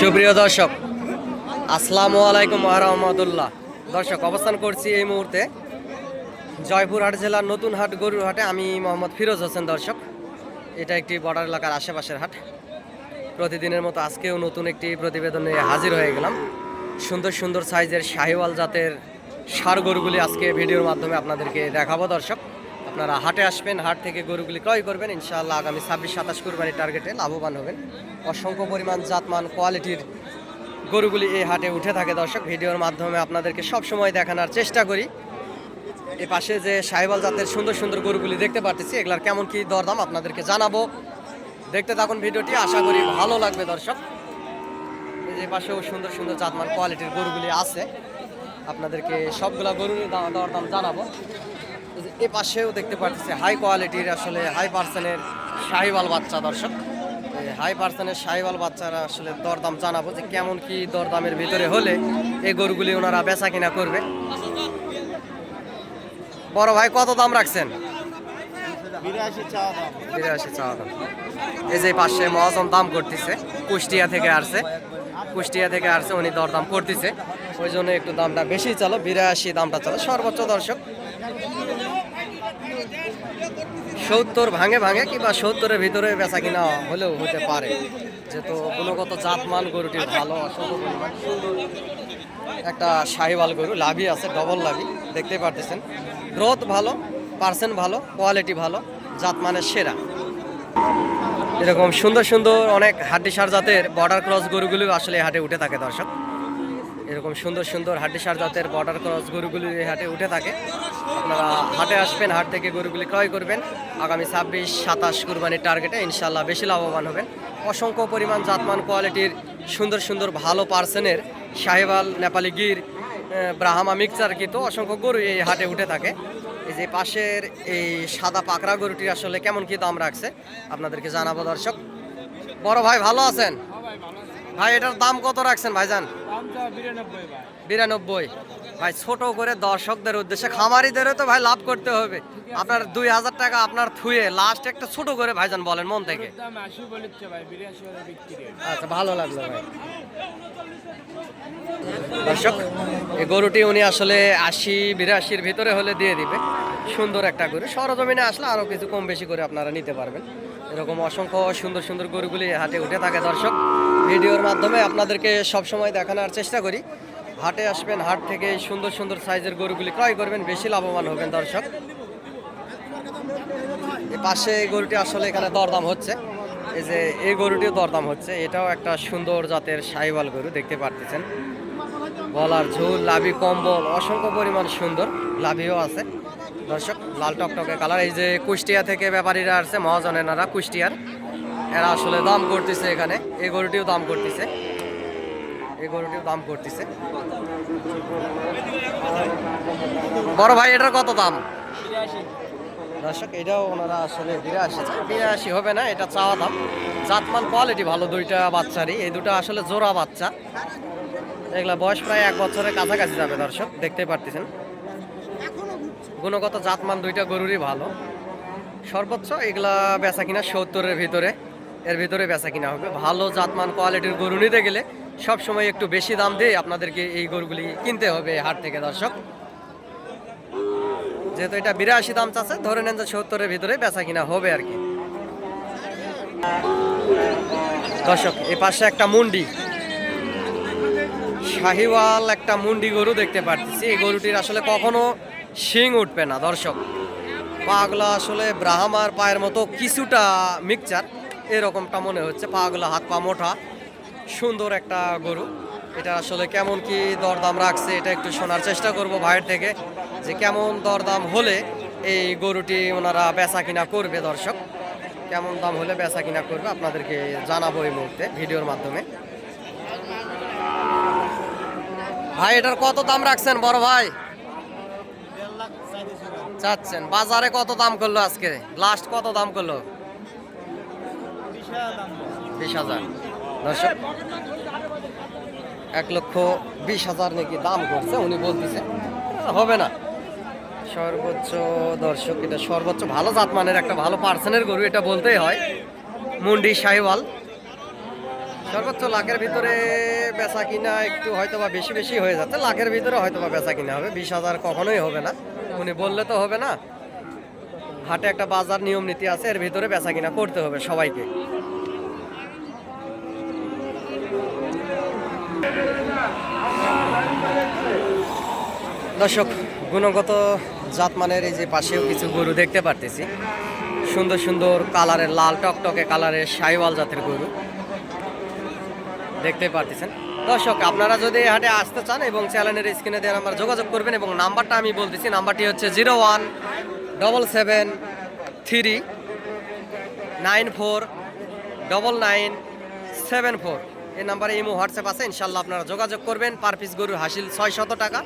সুপ্রিয় দর্শক, আসসালামু আলাইকুম ওয়া রাহমাতুল্লাহ। দর্শক, অবস্থান করছি এই মুহূর্তে জয়পুরহাট জেলার নতুন হাট গরুর হাটে। আমি মোহাম্মদ ফিরোজ হোসেন। দর্শক, এটা একটি বর্ডার এলাকার আশেপাশের হাট। প্রতিদিনের মতো আজকেও নতুন একটি প্রতিবেদন নিয়ে হাজির হয়ে গেলাম। সুন্দর সুন্দর সাইজের শাহিওয়াল জাতের ষাঁড় গরুগুলি আজকে ভিডিওর মাধ্যমে আপনাদেরকে দেখাবো। দর্শক, আপনারা হাটে আসবেন, হাট থেকে গরুগুলি ক্রয় করবেন। ইনশাআল্লাহ আগামী 26-27 কুরবানির টার্গেটে লাভবান হবেন। অসংখ্য পরিমাণ জাতমান কোয়ালিটির গরুগুলি এই হাটে উঠে থাকে। দর্শক, ভিডিওর মাধ্যমে আপনাদেরকে সবসময় দেখানোর চেষ্টা করি। এ পাশে যে শাহিওয়াল জাতের সুন্দর সুন্দর গরুগুলি দেখতে পারতেছি, এগুলার কেমন কি দরদাম আপনাদেরকে জানাবো। দেখতে থাকুন ভিডিওটি, আশা করি ভালো লাগবে। দর্শক, এই যে পাশেও সুন্দর সুন্দর জাতমান কোয়ালিটির গরুগুলি আছে, আপনাদেরকে সবগুলা গরুর দরদাম জানাবো। এ পাশেও দেখতে পাচ্ছি হাই কোয়ালিটির, আসলে হাই পার্সেন্টের শাহিওয়াল বাচ্চা। দর্শক, হাই পার্সেন্টের শাহিওয়াল বাচ্চারা আসলে দরদাম জানাবো যে কেমন কি দরদামের ভিতরে হলে এই গরুগুলি ওনারা বেচা কিনা করবে। বড় ভাই, কত দাম রাখছেন? 82 চাওয়া দাম। এই যে পাশে মহাজন দাম করতেছে, কুষ্টিয়া থেকে আসছে, উনি দরদাম করতেছে, ওই জন্য একটু দামটা বেশি চলো, 82 দামটা চলো সর্বোচ্চ। দর্শক, 70 ভাঙে কিংবা 70-এর ভিতরে বেচা কিনা হলেও হতে পারে, যেহেতু গুণগত জাতমান গরুটির ভালো। অসংখ্য পরিমাণ সুন্দর একটা শাহিওয়াল গরু, লাভি আছে, ডবল লাভি দেখতে পারতেছেন। গ্রোথ ভালো, পার্সেন্ট ভালো, কোয়ালিটি ভালো, জাতমানের সেরা। এরকম সুন্দর সুন্দর অনেক হাড্ডিসার জাতের বর্ডার ক্রস গরুগুলো আসলে হাটে উঠে থাকে। দর্শক, এরকম সুন্দর সুন্দর হাড্ডিসার জাতের বর্ডার ক্রস গরুগুলি হাটে উঠে থাকে। আপনারা হাটে আসবেন, হাট থেকে গরুগুলি ক্রয় করবেন। আগামী 26-27 কুরবানির টার্গেটে ইনশাল্লাহ বেশি লাভবান হবেন। অসংখ্য পরিমাণ জাতমান কোয়ালিটির সুন্দর সুন্দর ভালো পার্সেন্টের শাহিওয়াল, নেপালি গির, ব্রাহ্মা মিক্সচার কিন্তু অসংখ্য গরু এই হাটে উঠে থাকে। এই যে পাশের এই সাদা পাকড়া গরুটি আসলে কেমন কি দাম রাখছে আপনাদেরকে জানাবো। দর্শক, বড় ভাই ভালো আছেন? ভাই, এটার দাম কত রাখছেন ভাইজান? 92 ভাই, ছোট করে দর্শকদের উদ্দেশ্যে, খামারিদেরও তো ভাই লাভ করতে হবে। আপনার 2000 টাকা আপনার থুয়ে লাস্ট একটা ছোট করে ভাইজান বলেন মন থেকে। আচ্ছা, ভালো লাগলো ভাই। দর্শক, এই গরুটি উনি আসলে 80-82-র ভিতরে হলে দিয়ে দিবে। সুন্দর একটা গরু, সরজমিনে আসলে আরো কিছু কম বেশি করে আপনারা নিতে পারবেন। এরকম অসংখ্য সুন্দর সুন্দর গরুগুলি হাটে উঠে থাকে। দর্শক, ভিডিওর মাধ্যমে আপনাদেরকে সবসময় দেখানোর চেষ্টা করি। হাটে আসবেন, হাট থেকে সুন্দর সুন্দর সাইজের গরুগুলি ক্রয় করবেন, বেশি লাভবান হবেন। দর্শক, এই পাশে এই গরুটি আসলে এখানে দরদাম হচ্ছে, এই যে এই গরুটিও দরদাম হচ্ছে। এটাও একটা সুন্দর জাতের শাহিওয়াল গরু দেখতে পারতেছেন। গলার ঝুল, লাভি, কম্বল অসংখ্য পরিমাণ সুন্দর, লাভিও আছে। দর্শক, লাল টকটকে কালার। এই যে কুষ্টিয়া থেকে ব্যাপারীরা আসছে, মহাজনেরা কুষ্টিয়ার, এরা আসলে দাম করতেছে এখানে। এই গরুটিও দাম করতেছে, বড় ভাই, এটার কত দাম? দর্শক, এটাও ওনারা আসলে 82 হবে না, এটা চাওয়া দাম। জাতমান কোয়ালিটি ভালো, দুইটা বাচ্চারই। এই দুটো আসলে জোড়া বাচ্চা, এগুলা বয়স প্রায় 1 বছরের কাছাকাছি যাবে। দর্শক, দেখতে পারতেছেন গুণগত জাতমান দুইটা গরুরই ভালো। সর্বোচ্চ এগুলা বেচা কিনা 70-এর ভিতরে, এর ভিতরে বেচা কিনা হবে। ভালো জাতমান কোয়ালিটির গরু নিতে গেলে সবসময় একটু বেশি দাম দিয়ে আপনাদেরকে এই গরুগুলি কিনতে হবে হাট থেকে। দর্শক, যেহেতু এটা 82 দাম চাচ্ছে, ধরে নেন যে 70-এর ভিতরে বেচা কিনা হবে আর কি। দর্শক, এই পাশে একটা মুন্ডি শাহিওয়াল, একটা মুন্ডি গরু দেখতে পাচ্ছি। এই গরুটির আসলে কখনো শিং উঠবে না। দর্শক, পাগুলা আসলে ব্রাহ্মার পায়ের মতো কিছুটা মিক্সচার এরকমটা মনে হচ্ছে। পাগুলা, হাত পা মোটা, সুন্দর একটা গরু। এটা আসলে কেমন কি দরদাম রাখছে এটা একটু শোনার চেষ্টা করব ভাইয়ের থেকে, যে কেমন দরদাম হলে এই গরুটি ওনারা বেচা কিনা করবে। দর্শক, কেমন দাম হলে বেচা কিনা করবে আপনাদেরকে জানাবো এই মুহূর্তে ভিডিওর মাধ্যমে। ভাই, এটার কত দাম রাখছেন বড় ভাই? চাচ্ছেন, বাজারে কত দাম করলো আজকে? লাস্ট কত দাম করলো? 20,000। দর্শক, 1,20,000 নাকি দাম করছে উনি বলতেছে, হবে না সর্বোচ্চ। দর্শক, এটা সর্বোচ্চ ভালো জাতমানের একটা ভালো পার্সেন্টের গরু, এটা বলতেই হয়। মুন্ডি শাহিওয়াল, সর্বোচ্চ লাখের ভিতরে বেচা কিনা একটু হয়তো বা বেশি বেশি হয়ে যাচ্ছে, লাখের ভিতরে হয়তো বা বেচা কিনা হবে, 20,000 কখনোই হবে না, উনি বললে তো হবে না। হাটে একটা বাজার নিয়ম নীতি আছে, এর ভিতরে বেচা কিনা করতে হবে সবাইকে। দর্শক, গুণগত জাতমানের এই যে পাশেও কিছু গরু দেখতে পারতেছি, সুন্দর সুন্দর কালারের, লাল টকটকে কালারের শাহিওয়াল জাতের গরু দেখতে পারতেছেন। দর্শক, আপনারা যদি এই হাটে আসতে চান এবং চ্যানেলের স্ক্রিনে দেওয়া নাম্বার যোগাযোগ করবেন, এবং নাম্বারটা আমি বলতেছি, নাম্বারটি হচ্ছে 017739499974। এই নাম্বারে ইমো হোয়াটসঅ্যাপ আছে, ইনশাল্লাহ আপনারা যোগাযোগ করবেন। পার পিস গরুর হাসিল 600 টাকা,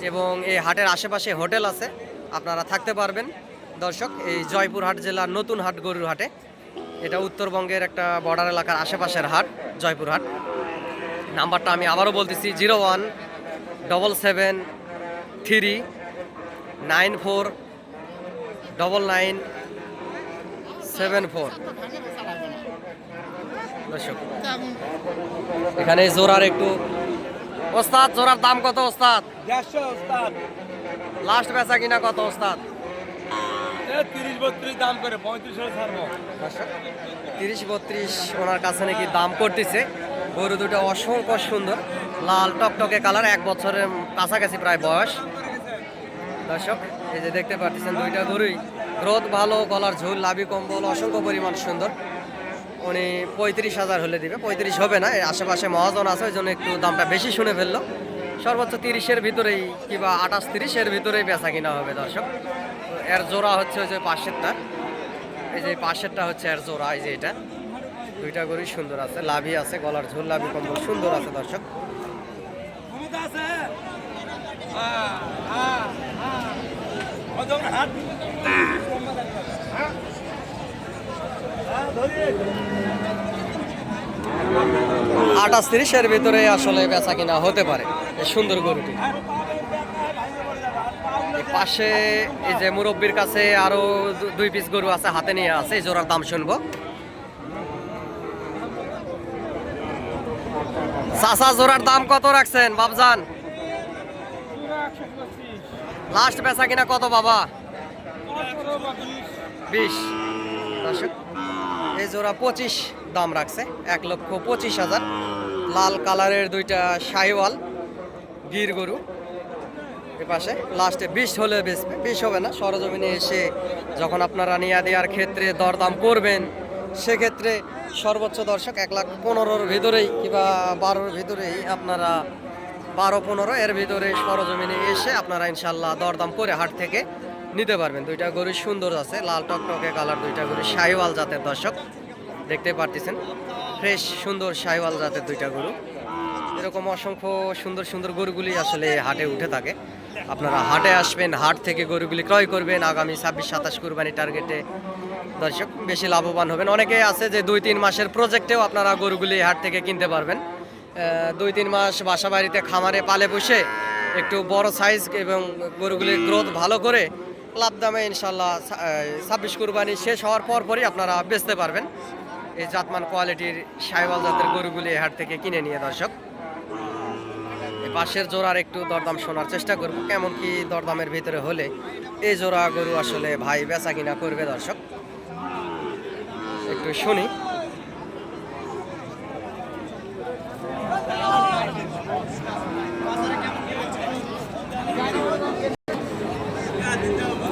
এবং এই হাটের আশেপাশে হোটেল আছে, আপনারা থাকতে পারবেন। দর্শক, এই জয়পুরহাট জেলার নতুন হাট গরুর হাটে, এটা উত্তরবঙ্গের একটা বর্ডার এলাকার আশেপাশের হাট জয়পুরহাট। নাম্বারটা আমি আবারও বলতেছি, 017739499974। দর্শক, এখানে জোড়ার একটু, ওস্তাদ জোড়ার দাম কত ওস্তাদ? 150 ওস্তাদ। লাস্ট বেচা কিনা কত ওস্তাদ? 30-32 দাম করে 35 ছাড়বো। 30-32 ওনার কাছে নাকি দাম করতেছে। গরু দুটো অসংখ্য সুন্দর, লাল টকটকে কালার, 1 বছরের কাছাকাছি প্রায় বয়স। দর্শক, এই যে দেখতে পাচ্ছেন দুইটা গরুই গ্রোথ ভালো, গলার ঝুল, লাভি কম্বল অসংখ্য পরিমাণ সুন্দর। উনি 35,000 হলে দিবে, 35 হবে না, এর আশেপাশে মহাজন আছে, ওই জন্য একটু দামটা বেশি শুনে ফেললো। সর্বোচ্চ 30-এর ভিতরেই কিংবা 28-30-এর ভিতরেই বেচা কিনা হবে। দর্শক, এর জোড়া হচ্ছে ওই যে পাশেরটা, এই যে পাশেরটা হচ্ছে এর জোড়া। এই যে এটা, দুইটা গরুই সুন্দর আছে, লাভি আছে, গলার ঝোল, লাভি কম্বল সুন্দর আছে। দর্শক, আঠাশ 30-এর ভিতরে আসলে বেচা কিনা হতে পারে এই সুন্দর গরুটি। এই পাশে এই যে মুরব্বির কাছে আরো 2 পিস গরু আছে, হাতে নিয়ে আছে, এই জোড়ার দাম শুনবো। চাচা, জোড়ার দাম কত রাখছেন বাবজান? লাস্ট বেচা কিনা কত বাবা? 20। দর্শক, এই জোড়া 25 দাম রাখছে, 1,25,000। লাল কালারের দুইটা শাহিওয়াল গির গরু। এ পাশে লাস্টে 20 হলে বেচবে, 20 হবে না। সরজমিনে এসে যখন আপনারা নিয়ে দেওয়ার ক্ষেত্রে দরদাম করবেন, সেক্ষেত্রে সর্বোচ্চ দর্শক 1,15,000-র ভিতরেই কিংবা 12-র ভিতরেই, আপনারা 12-15 এর ভিতরে সরজমিনে এসে আপনারা ইনশাল্লাহ দরদাম করে হাট থেকে নিতে পারবেন। দুইটা গরু সুন্দর আছে, লাল টকটকে কালার, দুইটা গরু শাহিওয়াল জাতের। দর্শক, দেখতে পারতেছেন ফ্রেশ সুন্দর শাহিওয়াল জাতের দুইটা গরু। এরকম অসংখ্য সুন্দর সুন্দর গরুগুলি আসলে হাটে উঠে থাকে। আপনারা হাটে আসবেন, হাট থেকে গরুগুলি ক্রয় করবেন, আগামী 26-27 কুরবানি টার্গেটে দর্শক বেশি লাভবান হবেন। অনেকে আছে যে 2-3 মাসের প্রজেক্টেও আপনারা গরুগুলি হাট থেকে কিনতে পারবেন। 2-3 মাস বাসা বাড়িতে খামারে পালে বসে একটু বড় সাইজ এবং গরুগুলির গ্রোথ ভালো করে লাভ দামে ইনশাল্লাহ 26 কুরবানি শেষ হওয়ার পরই আপনারা বেচতে পারবেন এই জাতমান কোয়ালিটির শাহিওয়াল জাতের গরুগুলি হাট থেকে কিনে নিয়ে। দর্শক, এই পাশের জোড়ার একটু দরদাম শোনার চেষ্টা করব, কেমন কি দরদামের ভিতরে হলে এই জোড়া গরু আসলে ভাই বেচা কিনা করবে। দর্শক, একটু শুনি।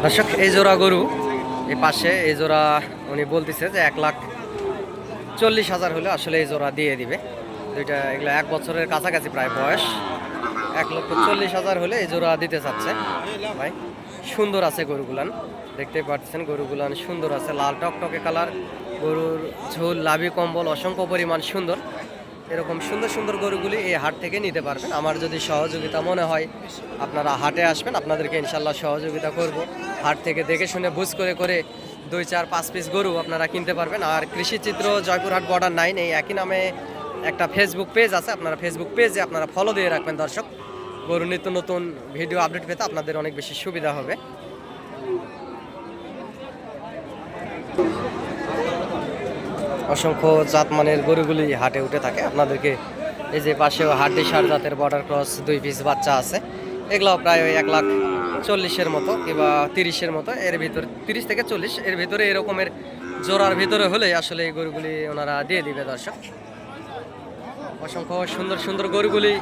দর্শক, এই জোড়া গরু এই পাশে, এই জোড়া উনি বলতেছে যে 1,40,000 হলে আসলে এই জোড়া দিয়ে দিবে। দুইটা এগুলো 1 বছরের কাছাকাছি প্রায় বয়স, 1,40,000 হলে এই জোড়া দিতে চাচ্ছে ভাই। সুন্দর আছে গরুগুলান, দেখতে পাচ্ছেন গরুগুলান সুন্দর আছে, লাল টকটকে কালার, গরুর ঝোল, লাভি কম্বল অসংখ্য পরিমাণ সুন্দর। এরকম সুন্দর সুন্দর গরুগুলি এই হাট থেকে নিতে পারবেন। আমার যদি সহযোগিতা মনে হয়, আপনারা হাটে আসবেন, আপনাদেরকে ইনশাল্লাহ সহযোগিতা করব। হাট থেকে দেখে শুনে বুঝ করে 2, 4, 5 পিস গরু আপনারা কিনতে পারবেন। আর কৃষিচিত্র জয়পুরহাট বর্ডার 9 এই একই নামে একটা ফেসবুক পেজ আছে, আপনারা ফেসবুক পেজে আপনারা ফলো দিয়ে রাখবেন। দর্শক, গরু নিত্য নতুন ভিডিও আপডেট পেতে আপনাদের অনেক বেশি সুবিধা হবে। অসংখ্য জাতমানের গরুগুলি হাটে উঠে থাকে। আপনাদেরকে এই যে পাশেও হাড্ডি সার জাতের বর্ডার ক্রস 2 পিস বাচ্চা আছে, এগুলো প্রায় ওই 1,40,000 মতো কিংবা 30-এর মতো, এর ভিতর 30 থেকে 40 এর ভিতরে এরকমের জোড়ার ভিতরে হলে আসলে এই গরুগুলি ওনারা দিয়ে দিবে দর্শক। অসংখ্য সুন্দর সুন্দর গরুগুলি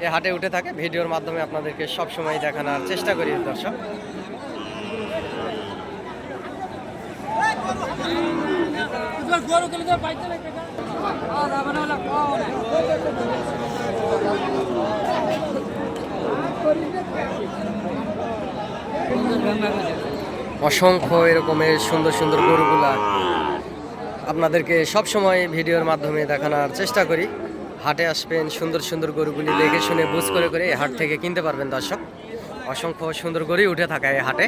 এই হাটে উঠে থাকে, ভিডিওর মাধ্যমে আপনাদেরকে সবসময় দেখানোর চেষ্টা করি দর্শক। অসংখ্য এরকমের সুন্দর সুন্দর গরুগুলা আপনাদেরকে সবসময় ভিডিওর মাধ্যমে দেখানোর চেষ্টা করি। হাটে আসবেন, সুন্দর সুন্দর গরুগুলি দেখে শুনে বুঝ করে এই হাট থেকে কিনতে পারবেন দর্শক। অসংখ্য সুন্দর গরুই উঠে থাকে এই হাটে।